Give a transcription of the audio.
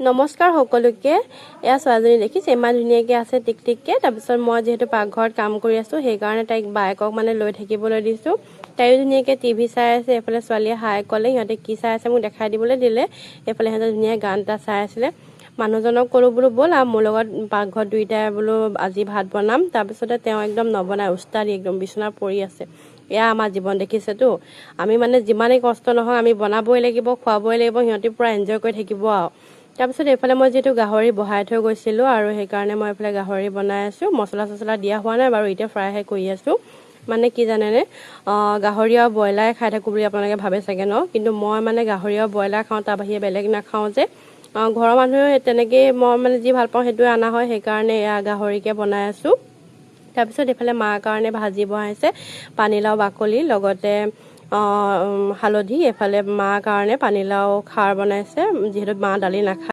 নমস্কাৰ সকলোকে এয়া ছোৱালীজনী দেখিছে ইমান ধুনীয়াকৈ আছে টিকটিককৈ তাৰপিছত মই যিহেতু পাকঘৰত কাম কৰি আছোঁ সেইকাৰণে তাইক বাইকক মানে লৈ থাকিবলৈ দিছোঁ তাইও ধুনীয়াকৈ টিভি চাই আছে এইফালে ছোৱালীয়ে হাই ক'লে সিহঁতে কি চাই আছে মোক দেখাই দিবলৈ দিলে এইফালে সিহঁতে ধুনীয়া গান এটা চাই আছিলে মানুহজনক ক'লোঁ বোলো ব'ল আৰু মোৰ লগত পাকঘৰত দুইটাই বোলো আজি ভাত বনাম তাৰপিছতে তেওঁ একদম নবনাই উস্তাদি একদম বিচনাত পৰি আছে এয়া আমাৰ জীৱন দেখিছেতো আমি মানে যিমানেই কষ্ট নহওক আমি বনাবই লাগিব খুৱাবই লাগিব সিহঁতি পূৰা এনজয় কৰি থাকিব আৰু তাৰপিছত এইফালে মই যিহেতু গাহৰি বহাই থৈ গৈছিলোঁ আৰু সেইকাৰণে মই এইফালে গাহৰি বনাই আছোঁ মছলা চছলা দিয়া হোৱা নাই বাৰু এতিয়া ফ্ৰাইহে কৰি আছোঁ মানে কি জানেনে গাহৰি আৰু ব্ৰইলাৰে খাই থাকোঁ বুলি আপোনালোকে ভাবে চাগে ন কিন্তু মই মানে গাহৰি আৰু ব্ৰইলাৰ খাওঁ তাৰ বাহিৰে বেলেগ নাখাওঁ যে ঘৰৰ মানুহে তেনেকেই মই মানে যি ভাল পাওঁ সেইটোৱে অনা হয় সেইকাৰণে এয়া গাহৰিকে বনাই আছোঁ তাৰপিছত এইফালে মাৰ কাৰণে ভাজি বহাইছে পানীলাও বাকলি লগতে হালধি এইফালে মাৰ কাৰণে পানীলাও খাৰ বনাইছে যিহেতু মা দালি নাখায়